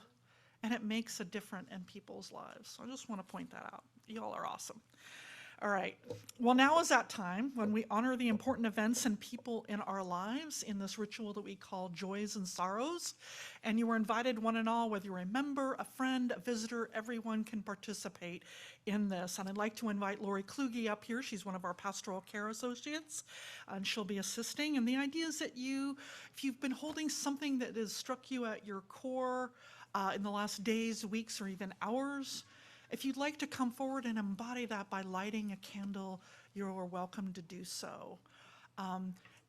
and it makes a difference in people's lives. So I just want to point that out. You all are awesome. All right. Well, now is that time when we honor the important events and people in our lives in this ritual that we call Joys and Sorrows. And you are invited, one and all, whether you're a member, a friend, a visitor, everyone can participate in this. And I'd like to invite Lori Kluge up here. She's one of our pastoral care associates, and she'll be assisting. And the idea is that if you've been holding something that has struck you at your core, in the last days, weeks, or even hours. If you'd like to come forward and embody that by lighting a candle, you're welcome to do so.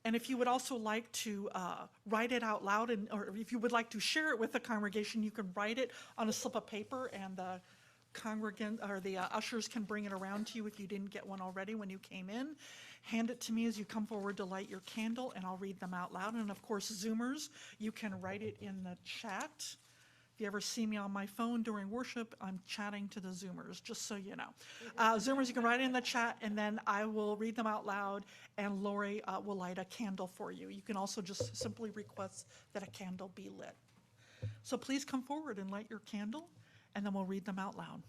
And if you would also like to write it out loud, or if you would like to share it with the congregation, you can write it on a slip of paper, and the congregant or the ushers can bring it around to you if you didn't get one already when you came in. Hand it to me as you come forward to light your candle, and I'll read them out loud. And of course, Zoomers, you can write it in the chat. If you ever see me on my phone during worship, I'm chatting to the Zoomers, just so you know. Zoomers, you can write it in the chat, and then I will read them out loud, and Lori will light a candle for you. You can also just simply request that a candle be lit. So please come forward and light your candle, and then we'll read them out loud.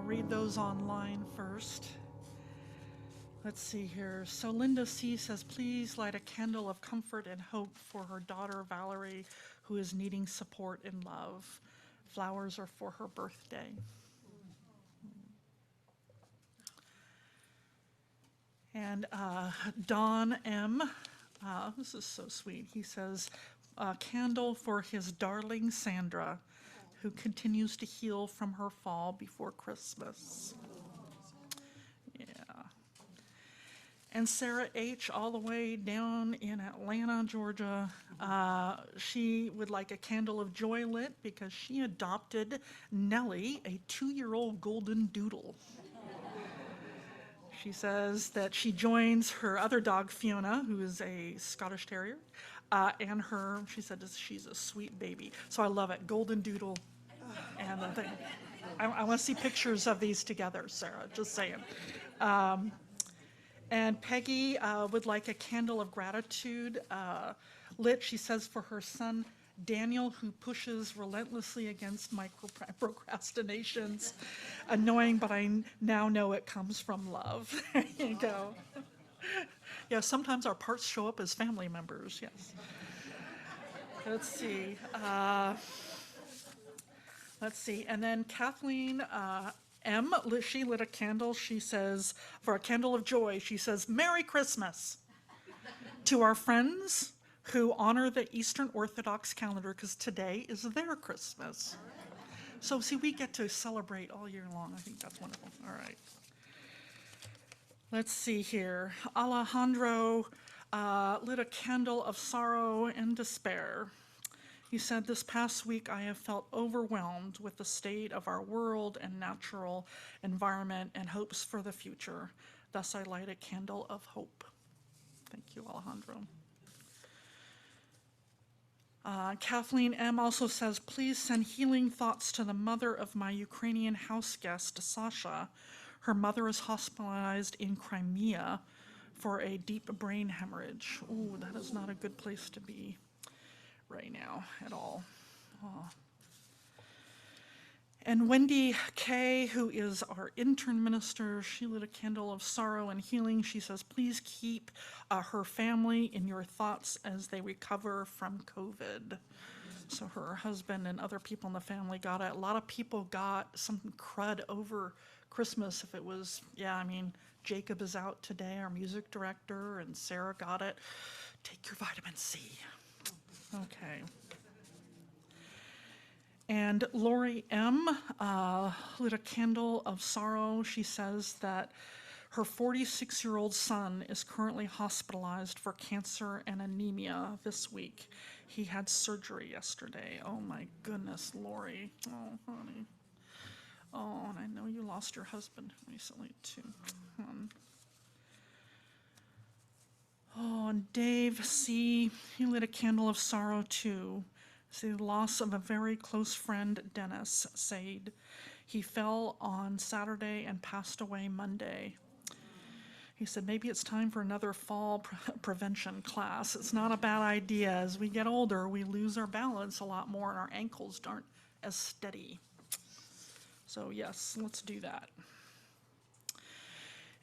Read those online first. Let's see here. So Linda C. says, please light a candle of comfort and hope for her daughter Valerie, who is needing support and love. Flowers are for her birthday. And Don M., this is so sweet. He says, a candle for his darling Sandra, who continues to heal from her fall before Christmas. Yeah. And Sarah H., all the way down in Atlanta, Georgia, she would like a candle of joy lit because she adopted Nellie, a 2-year-old golden doodle. She says that she joins her other dog, Fiona, who is a Scottish Terrier, and she said she's a sweet baby. So I love it, golden doodle. And I want to see pictures of these together, Sarah, just saying. And Peggy would like a candle of gratitude lit, she says, for her son Daniel, who pushes relentlessly against my procrastinations. Annoying, but I now know it comes from love. There you go. Yeah, sometimes our parts show up as family members, yes. Let's see. And then Kathleen M., she lit a candle. She says, for a candle of joy, she says, Merry Christmas to our friends who honor the Eastern Orthodox calendar, because today is their Christmas. So, see, we get to celebrate all year long. I think that's wonderful. All right. Let's see here. Alejandro lit a candle of sorrow and despair. He said, this past week I have felt overwhelmed with the state of our world and natural environment and hopes for the future. Thus I light a candle of hope. Thank you, Alejandro. Kathleen M. also says, please send healing thoughts to the mother of my Ukrainian house guest, Sasha. Her mother is hospitalized in Crimea for a deep brain hemorrhage. Ooh, that is not a good place to be right now at all. Oh. And Wendy Kay, who is our intern minister, she lit a candle of sorrow and healing. She says, please keep her family in your thoughts as they recover from COVID. So her husband and other people in the family got it. A lot of people got some crud over Christmas. If it was, Jacob is out today, our music director, and Sarah got it. Take your vitamin C. Okay. And Lori M. Lit a candle of sorrow. She says that her 46-year-old son is currently hospitalized for cancer and anemia this week. He had surgery yesterday. Oh my goodness, Lori. Oh, honey. Oh, and I know you lost your husband recently too. Oh, and Dave C., he lit a candle of sorrow too. It's the loss of a very close friend, Dennis Said. He fell on Saturday and passed away Monday. He said, maybe it's time for another fall prevention class. It's not a bad idea. As we get older, we lose our balance a lot more and our ankles aren't as steady. So yes, let's do that.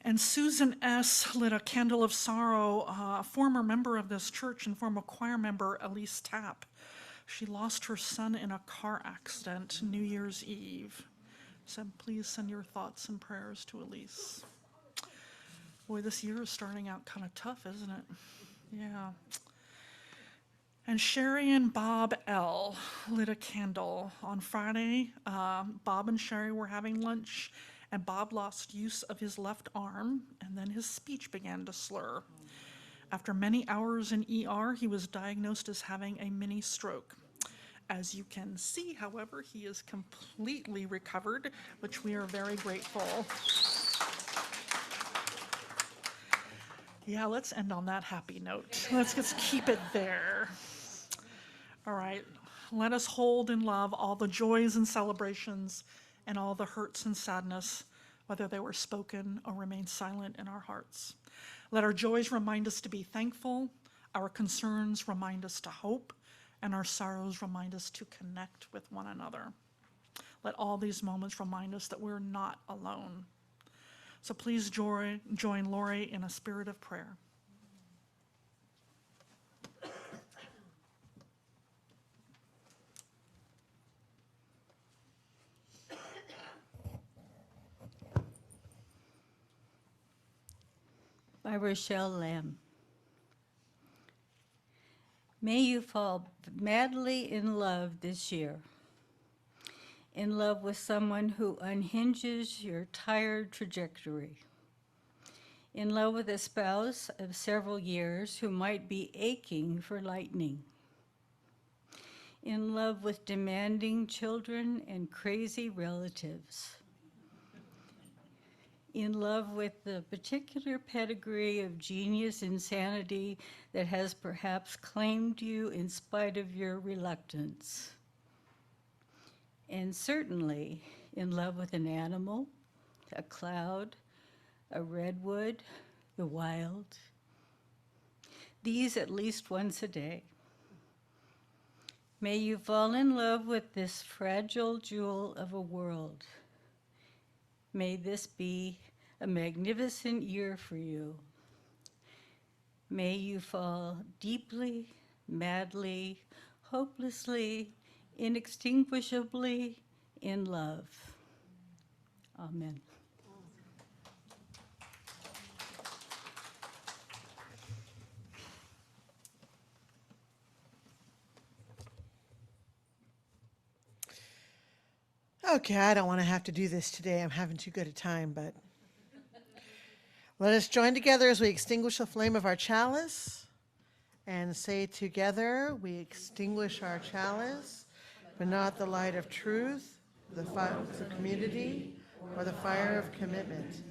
And Susan S. lit a candle of sorrow, a former member of this church and former choir member, Elise Tapp. She lost her son in a car accident New Year's Eve. Said, please send your thoughts and prayers to Elise. Boy, this year is starting out kind of tough, isn't it? Yeah. And Sherry and Bob L. lit a candle. On Friday, Bob and Sherry were having lunch, and Bob lost use of his left arm, and then his speech began to slur. After many hours in ER, he was diagnosed as having a mini stroke. As you can see, however, he is completely recovered, which we are very grateful. Yeah, let's end on that happy note. Let's just keep it there. All right, let us hold in love all the joys and celebrations and all the hurts and sadness, whether they were spoken or remain silent in our hearts. Let our joys remind us to be thankful, our concerns remind us to hope, and our sorrows remind us to connect with one another. Let all these moments remind us that we're not alone. So please join Lori in a spirit of prayer. By Rochelle Lamb. May you fall madly in love this year. In love with someone who unhinges your tired trajectory. In love with a spouse of several years who might be aching for lightning. In love with demanding children and crazy relatives. In love with the particular pedigree of genius insanity that has perhaps claimed you in spite of your reluctance. And certainly in love with an animal, a cloud, a redwood, the wild. These at least once a day. May you fall in love with this fragile jewel of a world. May this be a magnificent year for you. May you fall deeply, madly, hopelessly, inextinguishably in love. Amen. Okay, I don't want to have to do this today. I'm having too good a time, but let us join together as we extinguish the flame of our chalice and say together, we extinguish our chalice, but not the light of truth, the fire of community, or the fire of commitment.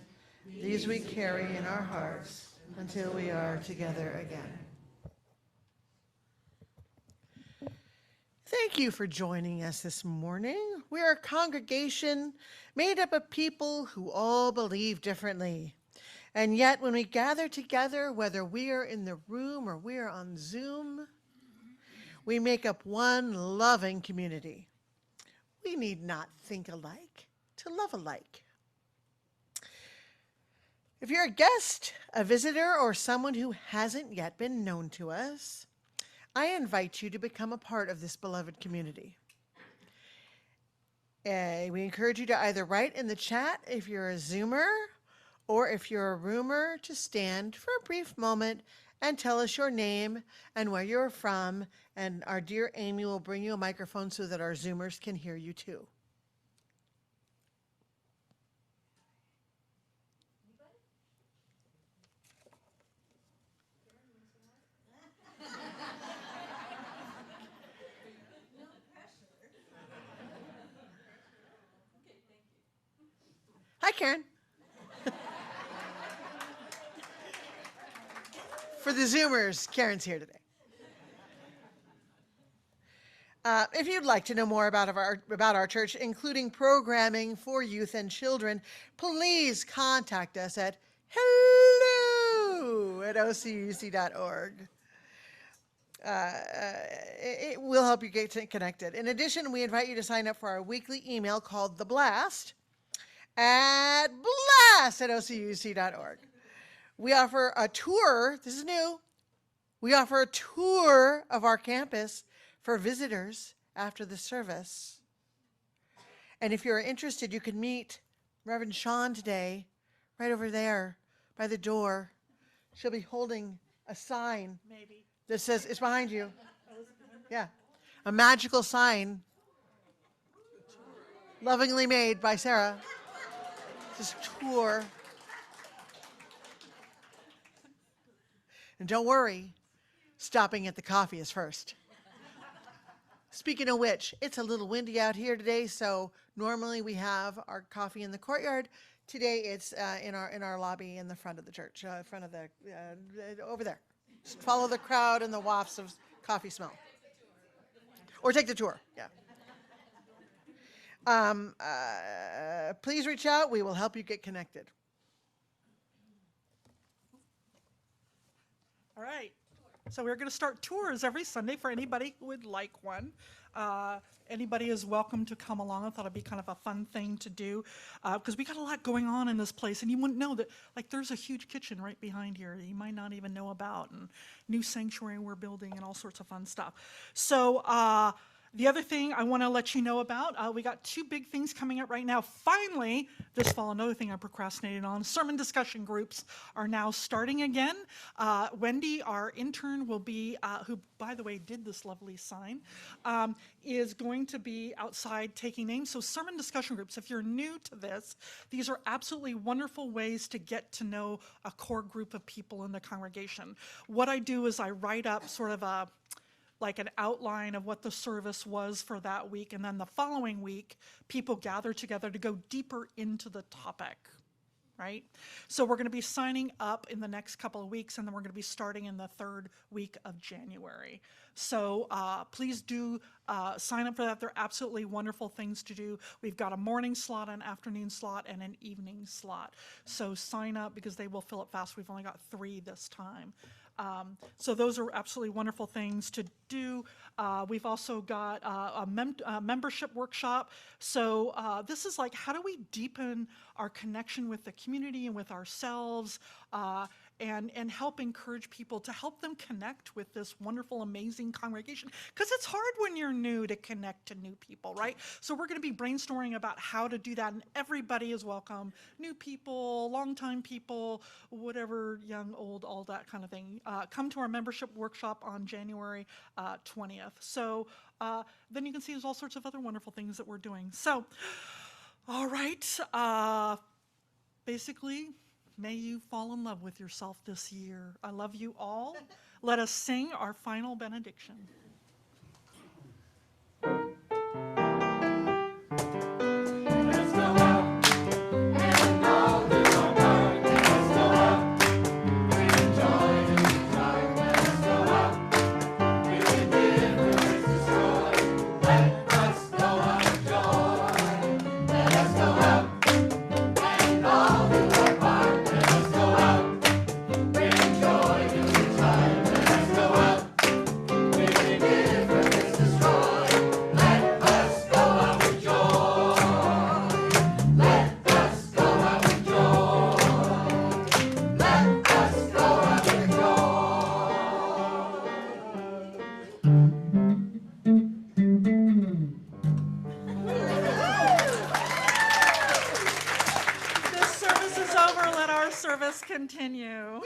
These we carry in our hearts until we are together again. Thank you for joining us this morning. We are a congregation made up of people who all believe differently. And yet when we gather together, whether we are in the room or we are on Zoom, we make up one loving community. We need not think alike to love alike. If you're a guest, a visitor, or someone who hasn't yet been known to us, I invite you to become a part of this beloved community. We encourage you to either write in the chat if you're a Zoomer, or if you're a roomer, to stand for a brief moment and tell us your name and where you're from, and our dear Amy will bring you a microphone so that our Zoomers can hear you too. Hi, Karen. For the Zoomers, Karen's here today. If you'd like to know more about our church, including programming for youth and children, please contact us at hello@ocuc.org. It will help you get connected. In addition, we invite you to sign up for our weekly email called The Blast at blast@ocuc.org. We offer a tour, this is new, we offer a tour of our campus for visitors after the service. And if you're interested, you can meet Reverend Sean today, right over there by the door. She'll be holding a sign that says, it's behind you. Yeah, a magical sign, lovingly made by Sarah. This tour. And don't worry, stopping at the coffee is first. Speaking of which, it's a little windy out here today, so normally we have our coffee in the courtyard. Today it's in our lobby in the front of the church, front of the over there. Just follow the crowd and the wafts of coffee smell. Or take the tour. Yeah. Please reach out. We will help you get connected. All right. So we're going to start tours every Sunday for anybody who would like one. Anybody is welcome to come along. I thought it'd be kind of a fun thing to do because we got a lot going on in this place, and you wouldn't know that. Like, there's a huge kitchen right behind here that you might not even know about, and new sanctuary we're building, and all sorts of fun stuff. So the other thing I want to let you know about, we got two big things coming up right now. Finally, this fall, another thing I procrastinated on, sermon discussion groups are now starting again. Wendy, our intern, will be, who, by the way, did this lovely sign, is going to be outside taking names. So sermon discussion groups, if you're new to this, these are absolutely wonderful ways to get to know a core group of people in the congregation. What I do is I write up sort of like an outline of what the service was for that week, and then the following week, people gather together to go deeper into the topic, right? So we're gonna be signing up in the next couple of weeks, and then we're gonna be starting in the third week of January. So please do sign up for that. They're absolutely wonderful things to do. We've got a morning slot, an afternoon slot, and an evening slot. So sign up because they will fill up fast. We've only got 3 this time. So those are absolutely wonderful things to do. We've also got a membership workshop. So this is like, how do we deepen our connection with the community and with ourselves, and help encourage people to help them connect with this wonderful, amazing congregation? Because it's hard when you're new to connect to new people, right? So we're going to be brainstorming about how to do that, and everybody is welcome. New people, longtime people, whatever, young, old, all that kind of thing. Come to our membership workshop on January 20th. So then you can see there's all sorts of other wonderful things that we're doing. So, all right, basically, may you fall in love with yourself this year. I love you all. Let us sing our final benediction. This service is over. Let our service continue.